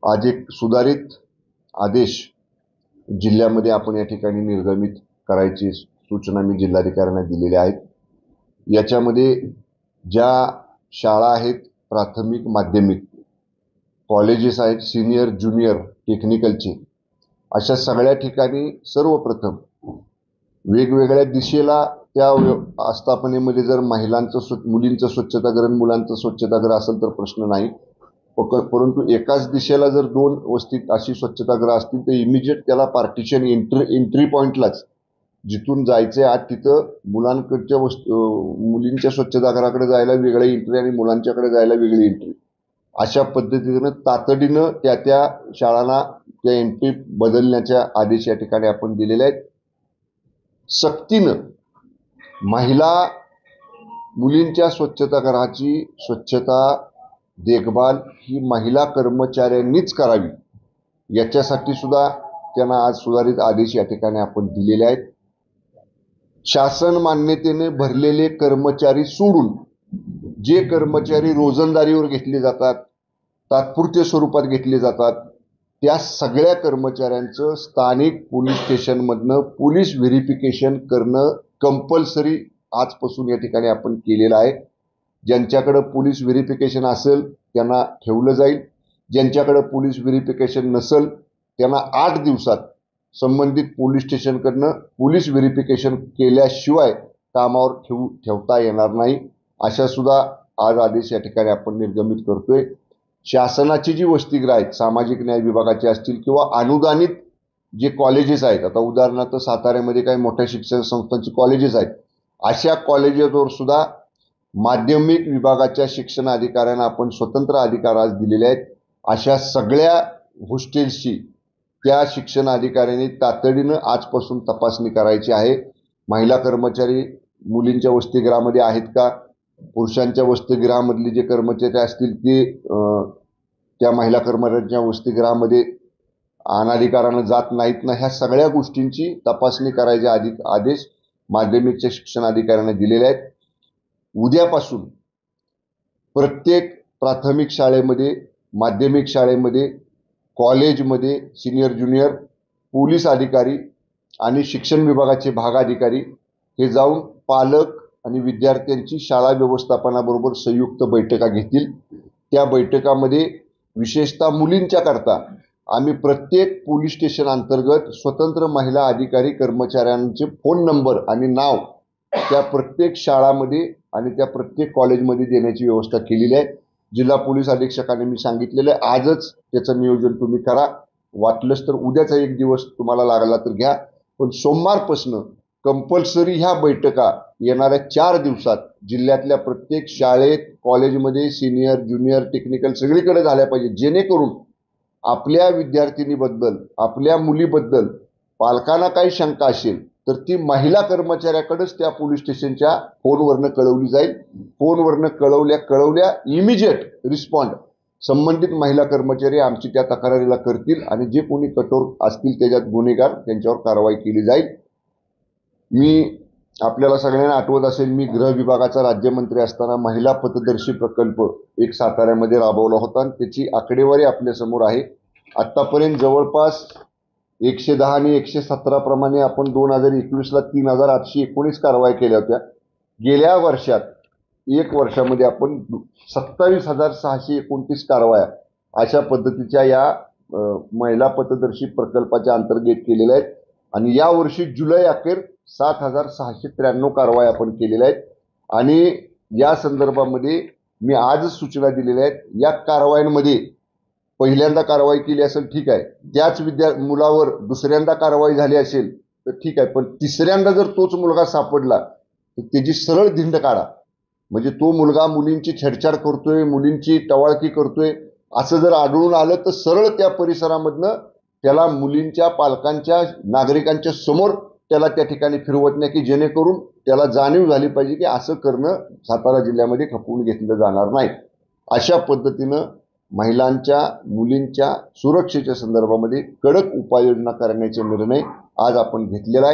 आज एक सुधारित आदेश जिल्ह्यामध्ये आपण या ठिकाणी निर्गमित करायची सूचना मी जिल्हाधिकाऱ्यांना दिलेल्या आहेत। याच्यामध्ये ज्या शाळा आहेत, प्राथमिक माध्यमिक कॉलेजेस आहेत, सिनियर ज्युनियर टेक्निकलचे, अशा सगळ्या ठिकाणी सर्वप्रथम वेगवेगळ्या दिशेला त्या आस्थापनेमध्ये जर मुलींचं स्वच्छतागृह, मुलांचं स्वच्छतागृह असेल तर प्रश्न नाही, परंतु एकाच दिशेला जर दोन वस्तीत अशी स्वच्छतागृह असतील तर इमिजिएट त्याला पार्टिशन एंट्री पॉइंटलाच जिथून जायचे आत तिथं मुलांकडच्या मुलींच्या स्वच्छतागृहाकडे जायला वेगळी एंट्री आणि मुलांच्याकडे जायला वेगळी एंट्री, अशा पद्धतीनं तातडीनं त्या शाळांना त्या एंट्री बदलण्याच्या आदेश या ठिकाणी आपण दिलेले आहेत। सक्तीनं मुलींच्या स्वच्छतागृहाची स्वच्छता देखभाल ही महिला कर्मचाऱ्यांनीच करावी, याच्यासाठी सुद्धा त्यांना आज सुधारित आदेश या ठिकाणी आपण दिलेले आहेत। शासन मान्यतेने भरलेले कर्मचारी सोडून जे कर्मचारी रोजंदारीवर घेतले जातात, तात्पुरत्या स्वरूपात घेतले जातात, त्या सगळ्या कर्मचाऱ्यांचं स्थानिक पोलीस स्टेशनमधनं पोलीस व्हेरिफिकेशन करणं कंपल्सरी आजपासून या ठिकाणी आपण केलेलं आहे। ज्यांच्याकडे पोलीस व्हेरिफिकेशन असेल त्यांना ठेवलं जाईल, ज्यांच्याकडे पोलीस व्हेरिफिकेशन नसेल त्यांना 8 दिवसात संबंधित पोलीस स्टेशनकडनं पोलीस व्हेरिफिकेशन केल्याशिवाय कामावर ठेवता येणार नाही, अशा सुद्धा आज आदेश या ठिकाणी आपण निर्गमित करतोय। शासनाची जी वसतिगृह आहेत, सामाजिक न्याय विभागाचे असतील किंवा अनुदानित जे कॉलेजेस आहेत, आता उदाहरणार्थ साताऱ्यामध्ये काही मोठ्या शिक्षण संस्थांची कॉलेजेस आहेत, अशा कॉलेजेसवर सुद्धा माध्यमिक विभागाच्या शिक्षण अधिकाऱ्यांना आपण स्वतंत्र अधिकार आज दिलेले आहेत। अशा सगळ्या हॉस्टेल्सची त्या शिक्षण अधिकाऱ्यांनी तातडीनं आजपासून तपासणी करायची आहे। महिला कर्मचारी मुलींच्या वसतिगृहामध्ये आहेत का, पुरुषांच्या वसतिगृहामधले जे कर्मचारी असतील ते त्या महिला कर्मचाऱ्यांच्या वसतिगृहामध्ये अनाधिकारानं जात नाहीत ना, ह्या सगळ्या गोष्टींची तपासणी करायचे आदेश माध्यमिकच्या शिक्षण अधिकाऱ्यांना दिलेले आहेत। उद्यापासून प्रत्येक प्राथमिक शाळेमध्ये, माध्यमिक शाळेमध्ये, कॉलेजमध्ये सिनियर ज्युनियर पोलीस अधिकारी आणि शिक्षण विभागाचे भाग अधिकारी हे जाऊन पालक आणि विद्यार्थ्यांची शाळा व्यवस्थापनाबरोबर संयुक्त बैठका घेतील। त्या बैठकामध्ये विशेषतः मुलींच्या करता आम्ही प्रत्येक पोलीस स्टेशन अंतर्गत स्वतंत्र महिला अधिकारी कर्मचाऱ्यांचे फोन नंबर आणि नाव त्या प्रत्येक शाळामध्ये आणि त्या प्रत्येक कॉलेजमध्ये देण्याची व्यवस्था केलेली आहे। जिल्हा पोलीस अधीक्षकांनी मी सांगितलेलं आहे, आजच त्याचं नियोजन तुम्ही करा, वाटलंच तर उद्याचा एक दिवस तुम्हाला लागला तर घ्या, पण सोमवारपासून कंपल्सरी ह्या बैठका येणाऱ्या 4 दिवसात जिल्ह्यातल्या प्रत्येक शाळेत, कॉलेजमध्ये, सिनियर ज्युनियर टेक्निकल सगळीकडे झाल्या पाहिजे, जेणेकरून आपल्या विद्यार्थिनीबद्दल, आपल्या मुलीबद्दल पालकांना काही शंका असेल तर ती महिला कर्मचाऱ्याकडेच त्या पोलीस स्टेशनच्या फोनवरनं कळवली जाईल। फोनवरनं कळवल्या इमिजिएट रिस्पॉन्ड संबंधित महिला कर्मचारी आमची त्या तक्रारीला करतील आणि जे कोणी कठोर असतील त्याच्यात गुन्हेगार त्यांच्यावर कारवाई केली जाईल। मी आपल्याला सगळ्यांना आठवत असेल, मी गृह विभागाचा राज्यमंत्री असताना महिला पथदर्शी प्रकल्प एक साताऱ्यामध्ये राबवला होता आणि त्याची आकडेवारी आपल्यासमोर आहे। आतापर्यंत जवळपास 110 आणि 117 प्रमाणे आपण 2021ला 3819 कारवाई केल्या होत्या। गेल्या वर्षात 1 वर्षामध्ये आपण 27,629 कारवाया अशा पद्धतीच्या या महिला पथदर्शी प्रकल्पाच्या अंतर्गत केलेल्या आहेत आणि या वर्षी जुलै अखेर 7,693 कारवाया आपण केलेल्या आहेत। आणि या संदर्भामध्ये मी आजच सूचना दिलेल्या आहेत। या कारवायांमध्ये पहिल्यांदा कारवाई केली असेल ठीक आहे, त्याच मुलावर दुसऱ्यांदा कारवाई झाली असेल तर ठीक आहे, पण तिसऱ्यांदा जर तोच मुलगा सापडला तर त्याची सरळ धिंड काढा। म्हणजे तो मुलगा मुलींची छेडछाड करतोय, मुलींची टवाळकी करतोय असं जर आढळून आलं तर सरळ त्या परिसरामधनं त्याला मुलींच्या पालकांच्या नागरिकांच्या समोर त्याला त्या ठिकाणी फिरवत नाही, की जेणेकरून त्याला जाणीव झाली पाहिजे की असं करणं सातारा जिल्ह्यामध्ये खपवून घेतलं जाणार नाही। अशा पद्धतीनं महिलांच्या, मुलींच्या सुरक्षेच्या संदर्भामध्ये कडक उपाययोजना करण्याचे निर्णय आज आपण घेतलेला आहे।